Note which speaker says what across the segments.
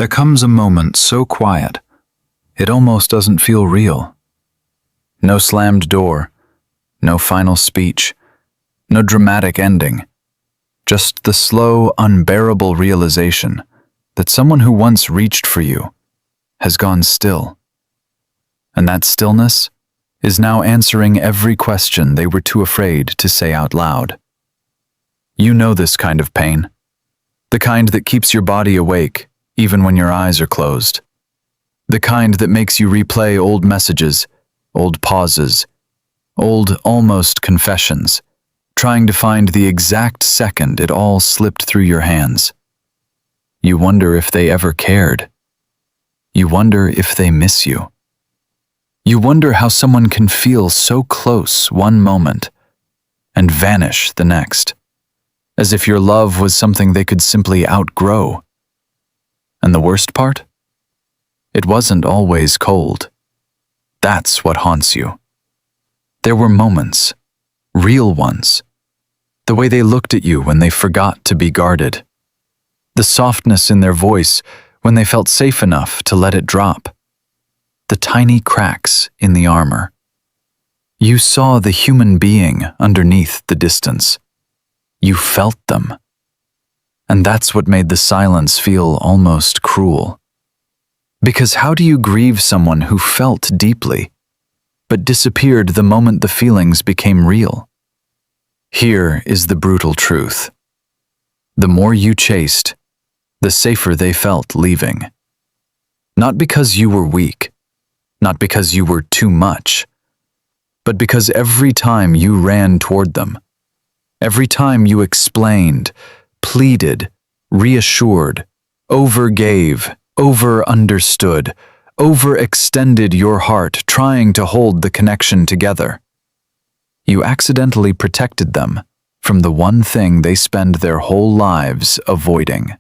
Speaker 1: There comes a moment so quiet, it almost doesn't feel real. No slammed door, no final speech, no dramatic ending. Just the slow, unbearable realization that someone who once reached for you has gone still. And that stillness is now answering every question they were too afraid to say out loud. You know this kind of pain, the kind that keeps your body awake even when your eyes are closed, the kind that makes you replay old messages, old pauses, old almost confessions, trying to find the exact second it all slipped through your hands. You wonder if they ever cared. You wonder if they miss you. You wonder how someone can feel so close one moment and vanish the next, as if your love was something they could simply outgrow. And the worst part? It wasn't always cold. That's what haunts you. There were moments, real ones, the way they looked at you when they forgot to be guarded, the softness in their voice when they felt safe enough to let it drop, the tiny cracks in the armor. You saw the human being underneath the distance. You felt them. And that's what made the silence feel almost cruel. Because how do you grieve someone who felt deeply, but disappeared the moment the feelings became real? Here is the brutal truth. The more you chased, the safer they felt leaving. Not because you were weak, not because you were too much, but because every time you ran toward them, every time you explained, pleaded, reassured, overgave, over-understood, overextended your heart trying to hold the connection together, you accidentally protected them from the one thing they spend their whole lives avoiding: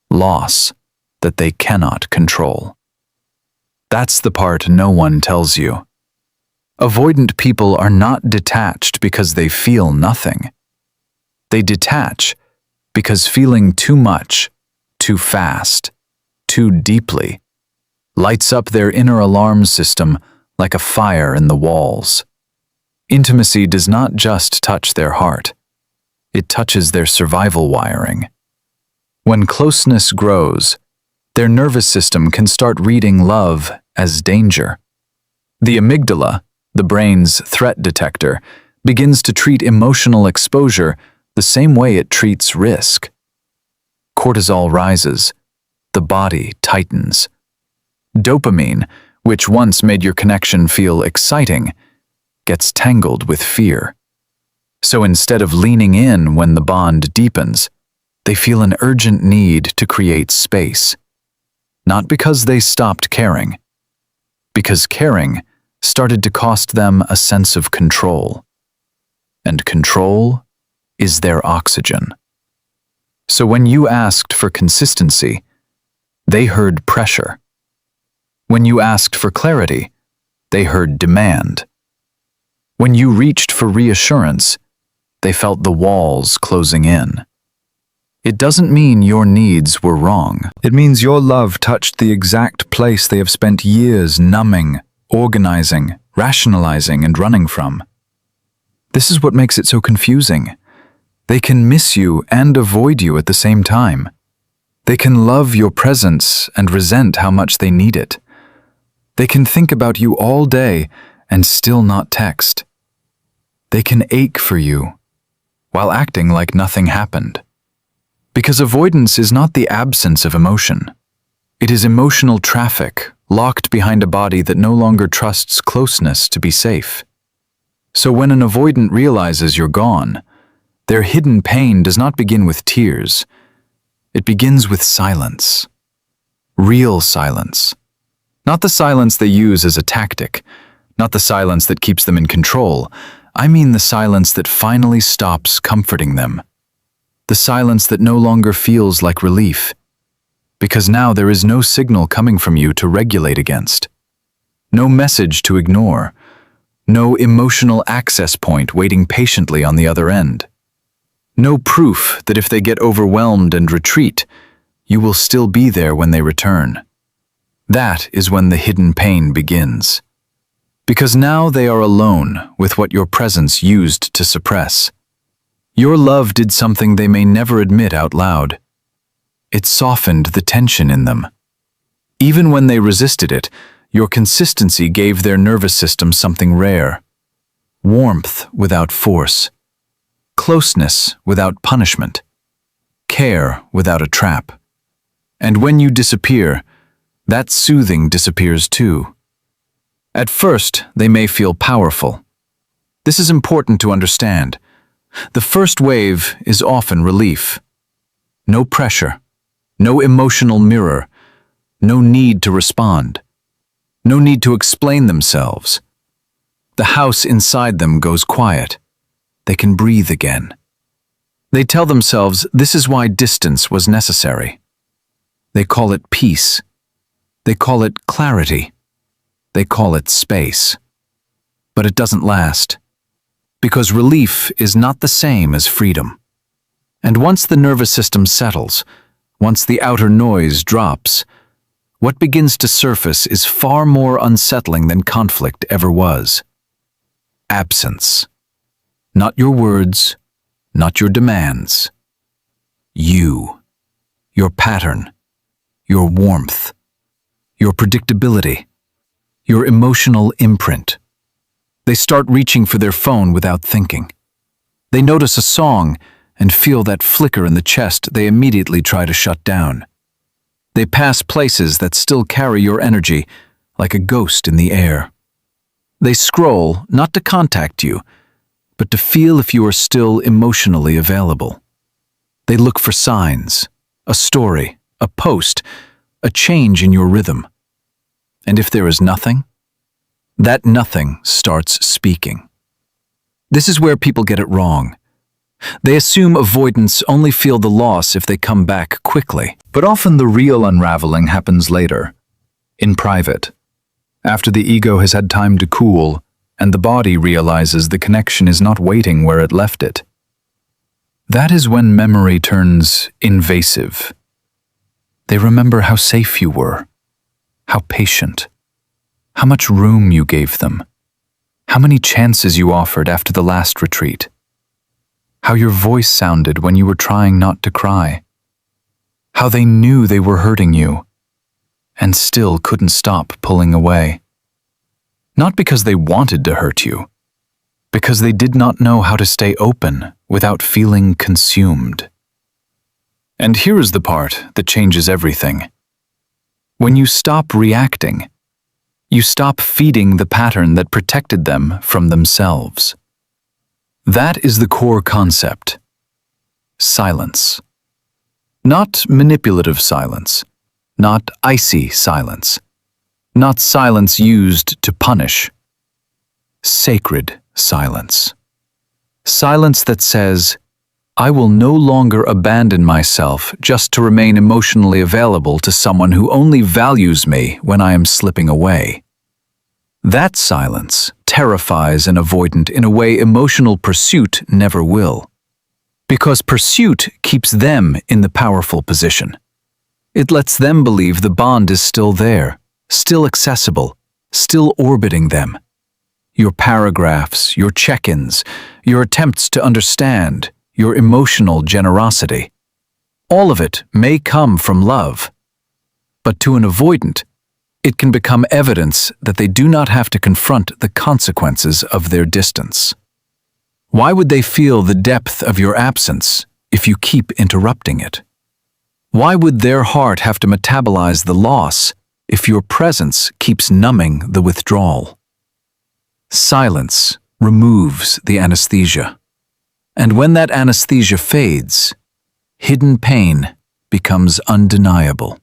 Speaker 1: loss that they cannot control. That's the part no one tells you. Avoidant people are not detached because they feel nothing. They detach because feeling too much, too fast, too deeply, lights up their inner alarm system like a fire in the walls. Intimacy does not just touch their heart. It touches their survival wiring. When closeness grows, their nervous system can start reading love as danger. The amygdala, the brain's threat detector, begins to treat emotional exposure the same way it treats risk. Cortisol rises. The body tightens. Dopamine, which once made your connection feel exciting, gets tangled with fear. So instead of leaning in when the bond deepens, they feel an urgent need to create space. Not because they stopped caring, because caring started to cost them a sense of control. And control is their oxygen. So when you asked for consistency, they heard pressure. When you asked for clarity, they heard demand. When you reached for reassurance, they felt the walls closing in. It doesn't mean your needs were wrong. It means your love touched the exact place they have spent years numbing, organizing, rationalizing, and running from. This is what makes it so confusing. They can miss you and avoid you at the same time. They can love your presence and resent how much they need it. They can think about you all day and still not text. They can ache for you while acting like nothing happened. Because avoidance is not the absence of emotion. It is emotional traffic locked behind a body that no longer trusts closeness to be safe. So when an avoidant realizes you're gone, their hidden pain does not begin with tears. It begins with silence. Real silence. Not the silence they use as a tactic, not the silence that keeps them in control. I mean the silence that finally stops comforting them. The silence that no longer feels like relief, because now there is no signal coming from you to regulate against, no message to ignore, no emotional access point waiting patiently on the other end, no proof that if they get overwhelmed and retreat, you will still be there when they return. That is when the hidden pain begins. Because now they are alone with what your presence used to suppress. Your love did something they may never admit out loud. It softened the tension in them. Even when they resisted it, your consistency gave their nervous system something rare. Warmth without force. Closeness without punishment. Care without a trap. And when you disappear, that soothing disappears too. At first, they may feel powerful. This is important to understand. The first wave is often relief. No pressure, no emotional mirror, no need to respond, no need to explain themselves. The house inside them goes quiet. They can breathe again. They tell themselves this is why distance was necessary. They call it peace. They call it clarity. They call it space. But it doesn't last. Because relief is not the same as freedom. And once the nervous system settles, once the outer noise drops, what begins to surface is far more unsettling than conflict ever was. Absence. Not your words, not your demands. You. Your pattern. Your warmth. Your predictability. Your emotional imprint. They start reaching for their phone without thinking. They notice a song and feel that flicker in the chest they immediately try to shut down. They pass places that still carry your energy, like a ghost in the air. They scroll not to contact you, but to feel if you are still emotionally available. They look for signs, a story, a post, a change in your rhythm. And if there is nothing, that nothing starts speaking. This is where people get it wrong. They assume avoidants only feel the loss if they come back quickly. But often the real unraveling happens later, in private, after the ego has had time to cool and the body realizes the connection is not waiting where it left it. That is when memory turns invasive. They remember how safe you were, how patient, how much room you gave them, how many chances you offered after the last retreat, how your voice sounded when you were trying not to cry, how they knew they were hurting you and still couldn't stop pulling away. Not because they wanted to hurt you, because they did not know how to stay open without feeling consumed. And here is the part that changes everything. When you stop reacting, you stop feeding the pattern that protected them from themselves. That is the core concept. Silence. Not manipulative silence, not icy silence, not silence used to punish. Sacred silence. Silence that says, I will no longer abandon myself just to remain emotionally available to someone who only values me when I am slipping away. That silence terrifies an avoidant in a way emotional pursuit never will. Because pursuit keeps them in the powerful position. It lets them believe the bond is still there, still accessible, still orbiting them. Your paragraphs, your check-ins, your attempts to understand, your emotional generosity. All of it may come from love. But to an avoidant, it can become evidence that they do not have to confront the consequences of their distance. Why would they feel the depth of your absence if you keep interrupting it? Why would their heart have to metabolize the loss if your presence keeps numbing the withdrawal? Silence removes the anesthesia. And when that anesthesia fades, hidden pain becomes undeniable.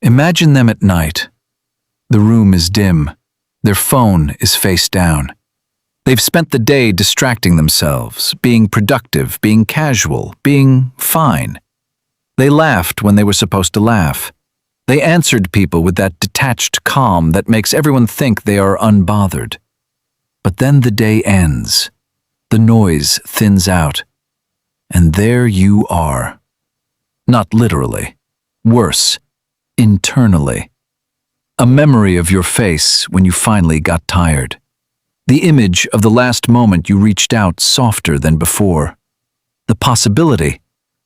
Speaker 1: Imagine them at night. The room is dim. Their phone is face down. They've spent the day distracting themselves, being productive, being casual, being fine. They laughed when they were supposed to laugh. They answered people with that detached calm that makes everyone think they are unbothered. But then the day ends. The noise thins out. And there you are. Not literally, Worse, internally. A memory of your face when you finally got tired. The image of the last moment you reached out softer than before. The possibility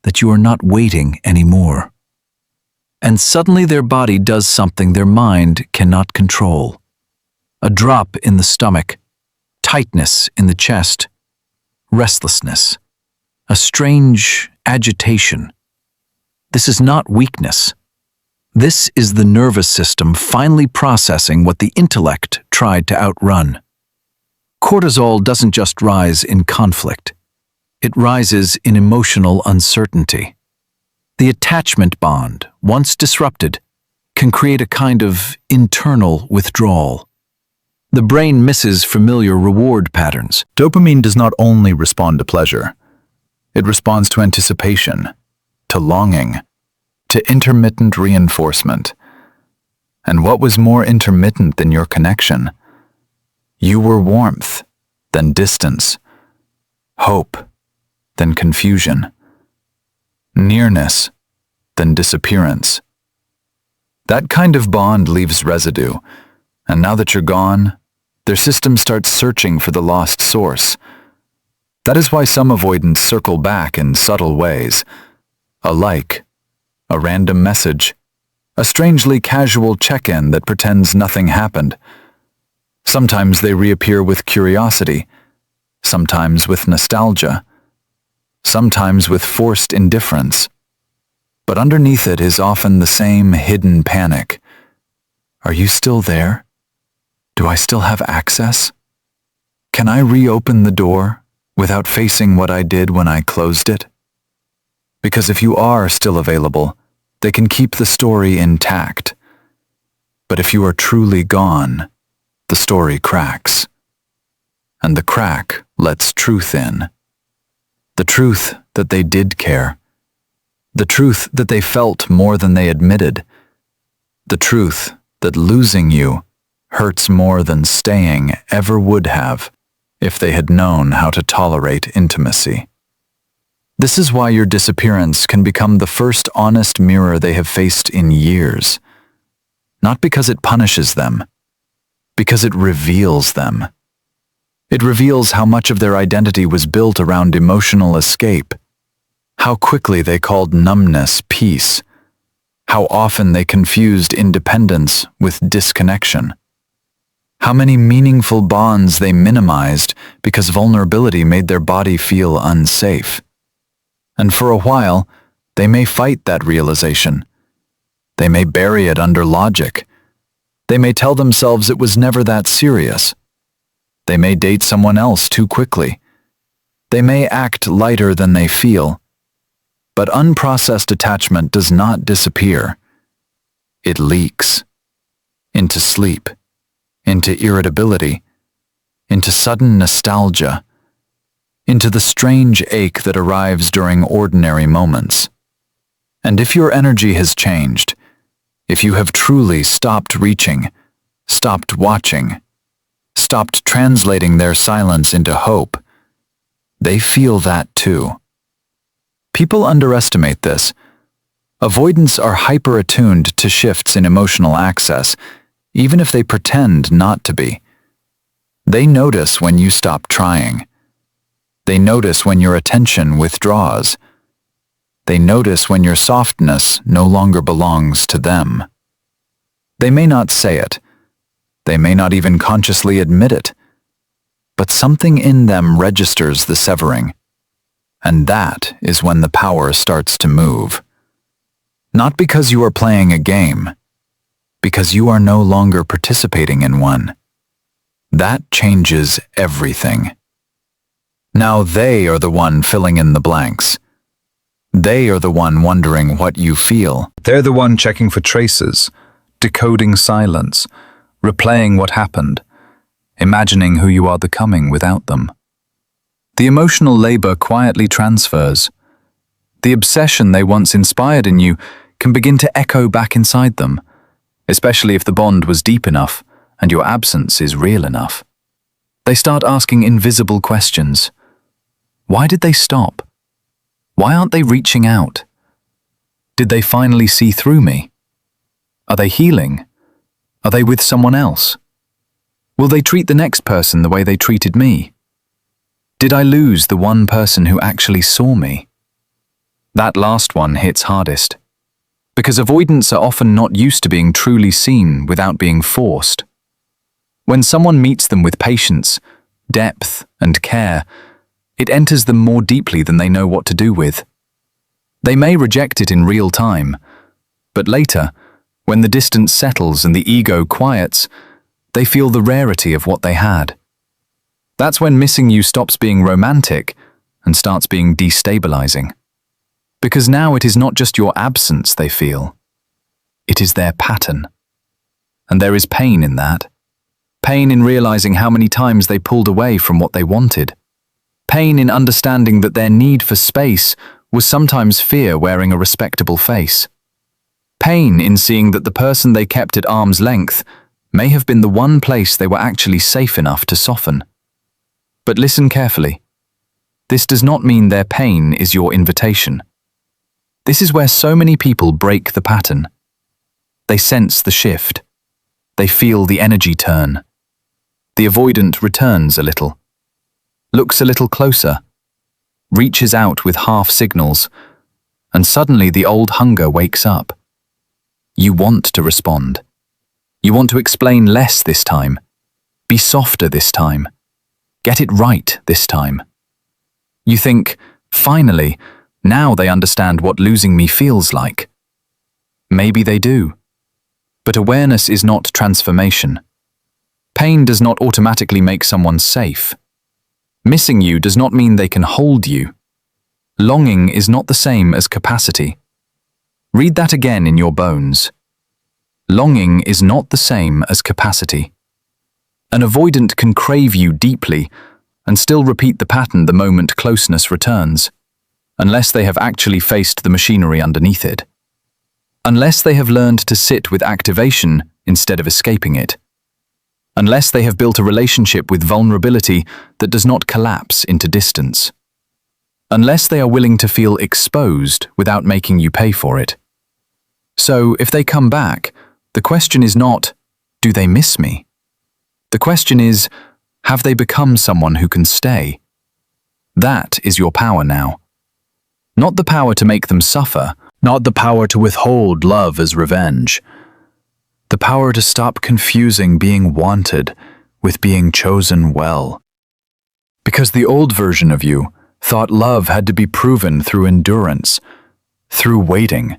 Speaker 1: that you are not waiting anymore. And suddenly their body does something their mind cannot control. A drop in the stomach, tightness in the chest, restlessness, a strange agitation. This is not weakness. This is the nervous system finally processing what the intellect tried to outrun. Cortisol doesn't just rise in conflict. It rises in emotional uncertainty. The attachment bond, once disrupted, can create a kind of internal withdrawal. The brain misses familiar reward patterns.
Speaker 2: Dopamine does not only respond to pleasure. It responds to anticipation, to longing, to intermittent reinforcement. And what was more intermittent than your connection? You were warmth, then distance, hope, then confusion, nearness, then disappearance. That kind of bond leaves residue, and now that you're gone, their system starts searching for the lost source. That is why some avoidants circle back in subtle ways. A like, a random message, a strangely casual check-in that pretends nothing happened. Sometimes they reappear with curiosity, sometimes with nostalgia, sometimes with forced indifference. But underneath it is often the same hidden panic. Are you still there? Do I still have access? Can I reopen the door without facing what I did when I closed it? Because if you are still available, they can keep the story intact. But if you are truly gone, the story cracks. And the crack lets truth in. The truth that they did care. The truth that they felt more than they admitted. The truth that losing you hurts more than staying ever would have if they had known how to tolerate intimacy. This is why your disappearance can become the first honest mirror they have faced in years. Not because it punishes them, because it reveals them. It reveals how much of their identity was built around emotional escape, how quickly they called numbness peace, how often they confused independence with disconnection, how many meaningful bonds they minimized because vulnerability made their body feel unsafe. And for a while, they may fight that realization. They may bury it under logic. They may tell themselves it was never that serious. They may date someone else too quickly. They may act lighter than they feel. But unprocessed attachment does not disappear. It leaks into sleep, into irritability, into sudden nostalgia, into the strange ache that arrives during ordinary moments. And if your energy has changed, if you have truly stopped reaching, stopped watching, stopped translating their silence into hope, they feel that too. People underestimate this. Avoidants are hyper-attuned to shifts in emotional access, even if they pretend not to be. They notice when you stop trying. They notice when your attention withdraws. They notice when your softness no longer belongs to them. They may not say it. They may not even consciously admit it. But something in them registers the severing. And that is when the power starts to move. Not because you are playing a game, because you are no longer participating in one. That changes everything. Now they are the one filling in the blanks. They are the one wondering what you feel. They're the one checking for traces, decoding silence, replaying what happened, imagining who you are becoming without them. The emotional labor quietly transfers. The obsession they once inspired in you can begin to echo back inside them, especially if the bond was deep enough and your absence is real enough. They start asking invisible questions. Why did they stop? Why aren't they reaching out?
Speaker 1: Did they finally see through me? Are they healing? Are they with someone else? Will they treat the next person the way they treated me? Did I lose the one person who actually saw me? That last one hits hardest, because avoidants are often not used to being truly seen without being forced. When someone meets them with patience, depth, and care, it enters them more deeply than they know what to do with. They may reject it in real time, but later, when the distance settles and the ego quiets, they feel the rarity of what they had. That's when missing you stops being romantic and starts being destabilizing. Because now it is not just your absence they feel, it is their pattern. And there is pain in that. Pain in realizing how many times they pulled away from what they wanted. Pain in understanding that their need for space was sometimes fear wearing a respectable face. Pain in seeing that the person they kept at arm's length may have been the one place they were actually safe enough to soften. But listen carefully. This does not mean their pain is your invitation. This is where so many people break the pattern. They sense the shift. They feel the energy turn. The avoidant returns a little, looks a little closer, reaches out with half signals, and suddenly the old hunger wakes up. You want to respond. You want to explain less this time, be softer this time, get it right this time. You think, finally, now they understand what losing me feels like. Maybe they do. But awareness is not transformation. Pain does not automatically make someone safe. Missing you does not mean they can hold you. Longing is not the same as capacity. Read that again in your bones. Longing is not the same as capacity. An avoidant can crave you deeply and still repeat the pattern the moment closeness returns, unless they have actually faced the machinery underneath it. Unless they have learned to sit with activation instead of escaping it. Unless they have built a relationship with vulnerability that does not collapse into distance. Unless they are willing to feel exposed without making you pay for it. So, if they come back, the question is not, do they miss me? The question is, have they become someone who can stay? That is your power now. Not the power to make them suffer, not the power to withhold love as revenge. The power to stop confusing being wanted with being chosen well. Because the old version of you thought love had to be proven through endurance, through waiting,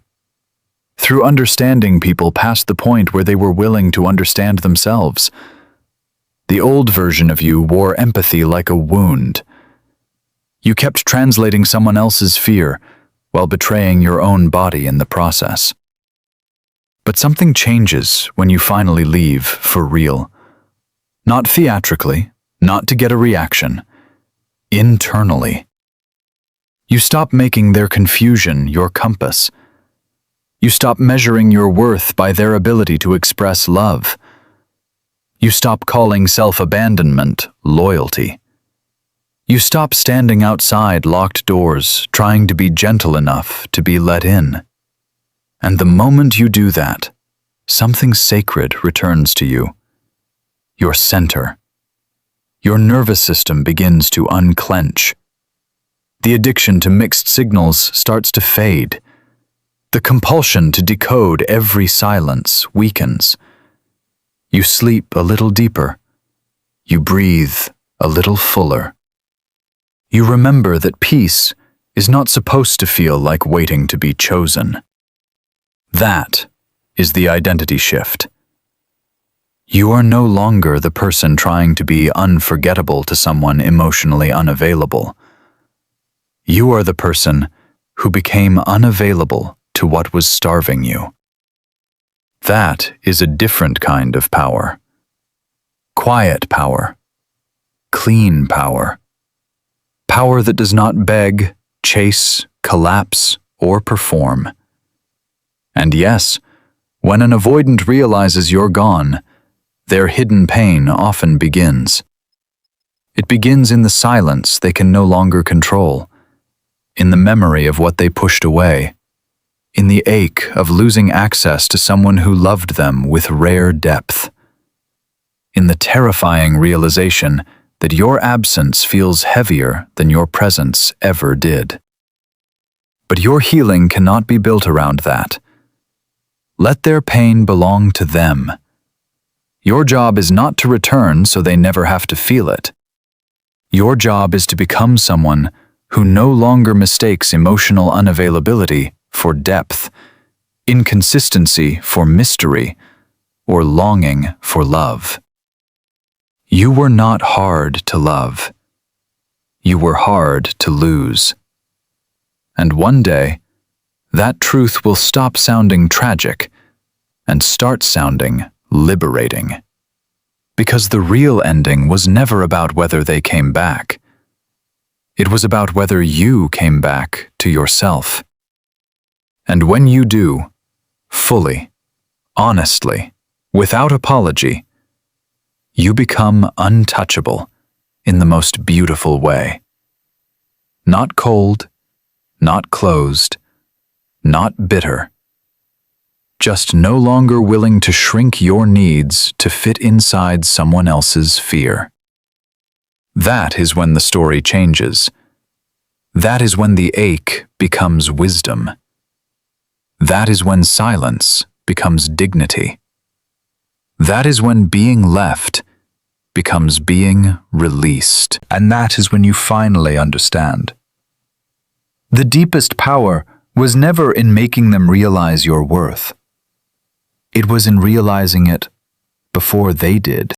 Speaker 1: through understanding people past the point where they were willing to understand themselves. The old version of you wore empathy like a wound. You kept translating someone else's fear while betraying your own body in the process. But something changes when you finally leave for real. Not theatrically, not to get a reaction. Internally. You stop making their confusion your compass. You stop measuring your worth by their ability to express love. You stop calling self-abandonment loyalty. You stop standing outside locked doors, trying to be gentle enough to be let in. And the moment you do that, something sacred returns to you. Your center. Your nervous system begins to unclench. The addiction to mixed signals starts to fade. The compulsion to decode every silence weakens. You sleep a little deeper. You breathe a little fuller. You remember that peace is not supposed to feel like waiting to be chosen. That is the identity shift. You are no longer the person trying to be unforgettable to someone emotionally unavailable. You are the person who became unavailable to what was starving you. That is a different kind of power. Quiet power. Clean power. Power that does not beg, chase, collapse, or perform. And yes, when an avoidant realizes you're gone, their hidden pain often begins. It begins in the silence they can no longer control, in the memory of what they pushed away, in the ache of losing access to someone who loved them with rare depth, in the terrifying realization that your absence feels heavier than your presence ever did. But your healing cannot be built around that. Let their pain belong to them. Your job is not to return so they never have to feel it. Your job is to become someone who no longer mistakes emotional unavailability for depth, inconsistency for mystery, or longing for love. You were not hard to love. You were hard to lose. And one day, that truth will stop sounding tragic and start sounding liberating. Because the real ending was never about whether they came back. It was about whether you came back to yourself. And when you do, fully, honestly, without apology, you become untouchable in the most beautiful way. Not cold, not closed, not bitter. Just no longer willing to shrink your needs to fit inside someone else's fear. That is when the story changes. That is when the ache becomes wisdom. That is when silence becomes dignity. That is when being left becomes being released. And that is when you finally understand. The deepest power was never in making them realize your worth. It was in realizing it before they did.